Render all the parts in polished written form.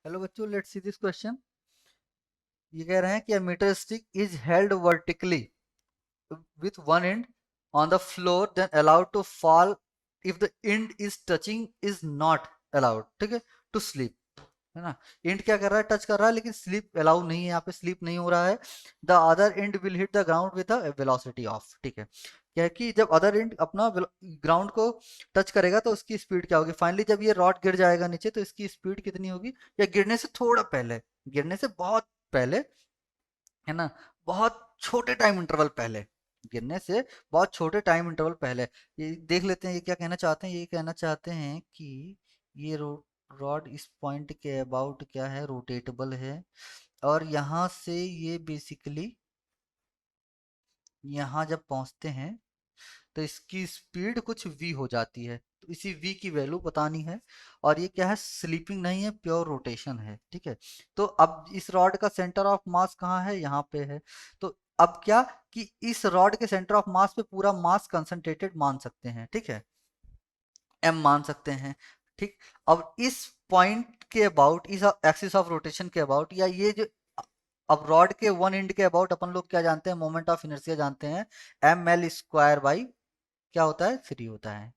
Hello बच्चों, let's see this question. ये कह रहे हैं कि a metre stick is held vertically with one end on the floor then allowed to fall if the end is touching is not allowed। ठीक है, to sleep, है ना। एंड क्या कर रहा है, टच कर रहा है, लेकिन स्लीप अलाउ नहीं है, यहाँ पे स्लीप नहीं हो रहा है। The other and will hit the ground with a velocity of. ठीक है, क्या है कि जब अदर एंड अपना ग्राउंड को टच करेगा तो उसकी स्पीड क्या होगी। फाइनली जब ये रॉड गिर जाएगा नीचे तो इसकी स्पीड कितनी होगी, या गिरने से थोड़ा पहले, गिरने से बहुत पहले, है ना, बहुत छोटे टाइम इंटरवल पहले, गिरने से बहुत छोटे टाइम इंटरवल पहले। ये देख लेते हैं ये क्या कहना चाहते हैं। ये कहना चाहते हैं कि ये रॉड इस पॉइंट के अबाउट क्या है, रोटेटेबल है, और यहाँ से ये बेसिकली यहाँ जब पहुँचते हैं तो इसकी स्पीड कुछ v हो जाती है, तो इसी v की वैल्यू बतानी है। और ये क्या है, स्लीपिंग नहीं है, प्योर रोटेशन है। ठीक है, तो अब इस रॉड का सेंटर ऑफ मास कहाँ है, यहाँ पे है। तो अब क्या कि इस रॉड के सेंटर ऑफ मास पे पूरा मास कंसंट्रेटेड मान सकते हैं। ठीक है, m मान सकते हैं। ठीक, अब इस पॉइंट के अबाउट, इस एक्सिस ऑफ रोटेशन के अबाउट, या ये जो अब रॉड के वन एंड के अबाउट अपन लोग क्या जानते हैं, मोमेंट ऑफ इनर्शिया जानते हैं, एम एल स्क्वायर बाई क्या होता है, 3 होता है।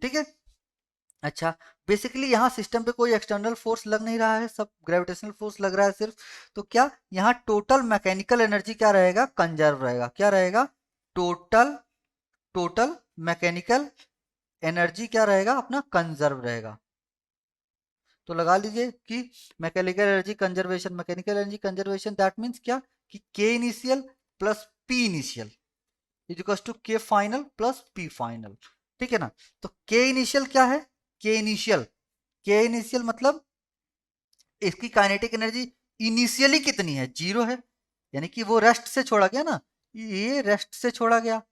ठीक है, अच्छा, बेसिकली यहाँ सिस्टम पे कोई एक्सटर्नल फोर्स लग नहीं रहा है, सब ग्रेविटेशनल फोर्स लग रहा है सिर्फ। तो क्या यहाँ टोटल मैकेनिकल एनर्जी क्या रहेगा, कंजर्व रहेगा। क्या रहेगा, टोटल टोटल मैकेनिकल एनर्जी क्या रहेगा, अपना कंजर्व रहेगा। तो लगा लीजिए कि mechanical energy conservation that means क्या कि K initial plus P initial is to K final plus P final. ठीक है ना। तो के इनिशियल क्या है, के इनिशियल मतलब इसकी काइनेटिक एनर्जी इनिशियली कितनी है, 0 है, यानी कि वो रेस्ट से छोड़ा गया ना, ये रेस्ट से छोड़ा गया।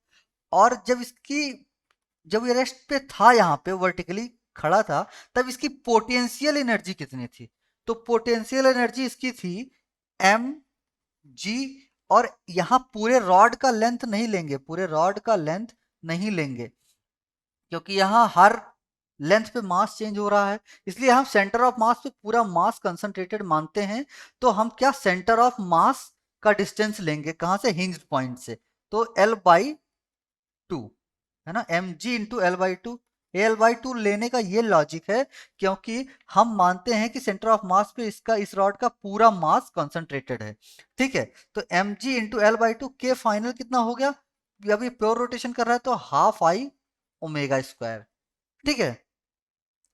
और जब ये रेस्ट पे था, यहाँ पे वर्टिकली खड़ा था, तब इसकी पोटेंशियल एनर्जी कितनी थी। तो पोटेंशियल एनर्जी इसकी थी एम जी। और यहाँ पूरे रॉड का लेंथ नहीं लेंगे, पूरे रॉड का लेंथ नहीं लेंगे, क्योंकि यहाँ हर लेंथ पे मास चेंज हो रहा है, इसलिए हम सेंटर ऑफ मास पे पूरा मास कंसंट्रेटेड मानते हैं। तो हम क्या सेंटर ऑफ मास का डिस्टेंस लेंगे, कहाँ से, हिंज पॉइंट से। तो एल बाई टू, है ना, M G into L by two. L by two लेने का ये लॉजिक है क्योंकि हम मानते हैं कि सेंटर ऑफ मास पे इसका, इस रॉड का पूरा मास कंसंट्रेटेड है। ठीक है, तो M G into L by two, K final कितना हो गया, अभी प्योर रोटेशन कर रहा है तो हाफ आई ओमेगा स्क्वायर। ठीक है,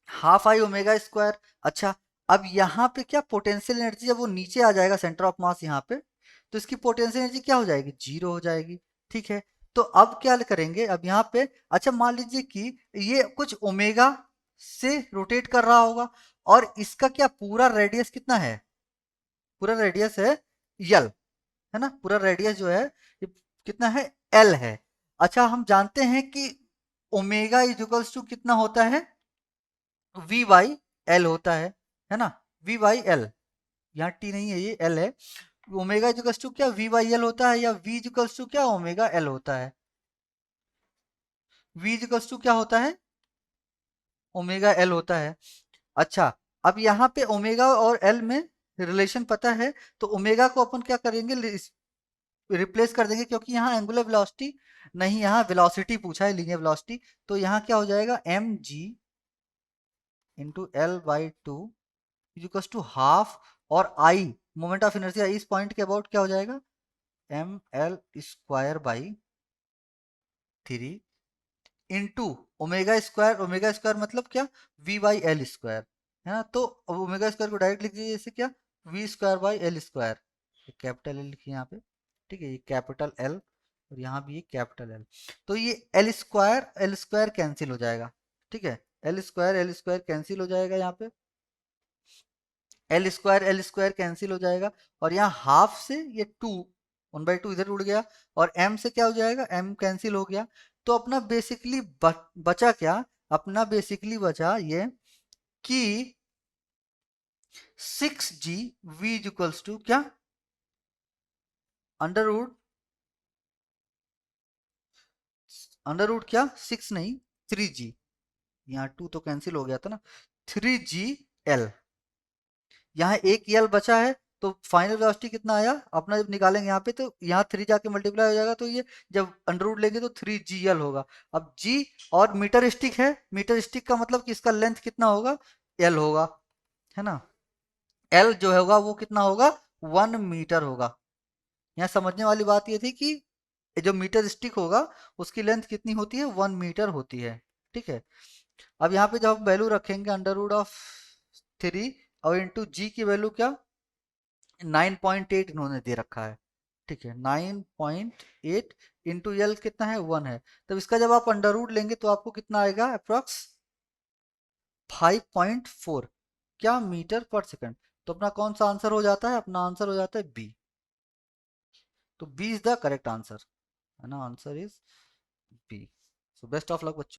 हाफ आई ओमेगा स्क्वायर। अच्छा, अब यहाँ पे क्या पोटेंशियल एनर्जी, जब वो नीचे आ जाएगा सेंटर ऑफ मास यहाँ पे, तो इसकी पोटेंशियल एनर्जी क्या हो जाएगी, 0 हो जाएगी। ठीक है, तो अब क्या करेंगे, अब यहाँ पे अच्छा मान लीजिए कि ये कुछ ओमेगा से रोटेट कर रहा होगा, और इसका क्या पूरा रेडियस कितना है, पूरा रेडियस है यल, है ना, पूरा रेडियस जो है ये कितना है, एल है। अच्छा, हम जानते हैं कि ओमेगा इजिकल्स टू कितना होता है, वी बाई एल होता है ना, वी बाई एल, यहाँ टी नहीं है, ये एल है। ओमेगा इजिकल्स टू क्या, वी बाई एल होता है, या वी इजिकल्स टू क्या, ओमेगा एल होता है। वी इजिकल्स टू क्या होता है, ओमेगा एल होता है। अच्छा, अब यहाँ पे ओमेगा और एल में रिलेशन पता है, तो ओमेगा को अपन क्या करेंगे, रिप्लेस कर देंगे, क्योंकि यहाँ एंगुलर वेलोसिटी नहीं, यहाँ वेलोसिटी पूछा है, लीनियर वेलोसिटी। तो यहाँ क्या हो जाएगा, M G into L by two equals to half, और आई मोमेंट ऑफ इनर्शिया इस पॉइंट के अबाउट क्या हो जाएगा, M L square by 3 into omega square मतलब क्या, वी बाई एल स्क्वायर, है ना। तो ओमेगा स्क्वायर को डायरेक्ट लिख दीजिए जैसे क्या, V square by L square, capital L लिखिए यहाँ पे। ठीक है, ये कैपिटल एल, और यहाँ भी ये कैपिटल एल। तो ये एल स्क्वायर कैंसिल हो जाएगा। ठीक है, एल स्क्वायर कैंसिल हो जाएगा यहाँ पे, एल स्क्वायर कैंसिल हो जाएगा, और यहाँ हाफ से ये 2, 1/2 इधर उड़ गया, और m से क्या हो जाएगा, m कैंसिल हो गया। तो अपना बेसिकली बचा क्या, अपना बेसिकली बचा ये कि 6g v इक्वल्स टू क्या, अंडर रूट, अंडर रूट क्या, 6 नहीं, 3g, यहाँ 2 तो कैंसिल हो गया था ना, 3g l, यहाँ एक यल बचा है, तो फाइनल वेलोसिटी कितना आया अपना, जब निकालेंगे यहाँ पे तो यहाँ 3 जाके मल्टीप्लाई हो जाएगा, तो ये जब अंडर रूट लेंगे तो 3 GL होगा। अब G और मीटर स्टिक है, मीटर स्टिक का मतलब कि इसका लेंथ कितना होगा, L होगा, है ना। L जो होगा वो कितना होगा, 1 मीटर होगा। यहाँ समझने वाली बात ये थी कि जो मीटर स्टिक होगा उसकी लेंथ कितनी होती है, 1 मीटर होती है। ठीक है। अब यहाँ पे जब हम वैल्यू रखेंगे अंडर रूट ऑफ 3 और इंटू जी की वैल्यू क्या, 9.8 इन्होंने दे रखा है। ठीक है, 9.8 इंटू एल कितना है, 1 है। तब इसका जब आप अंडर रूट लेंगे तो आपको कितना आएगा, अप्रोक्स 5.4 क्या मीटर पर सेकंड। तो अपना कौन सा आंसर हो जाता है, अपना आंसर हो जाता है बी। तो B is the correct answer, है ना, answer is B. So best of luck बच्चों।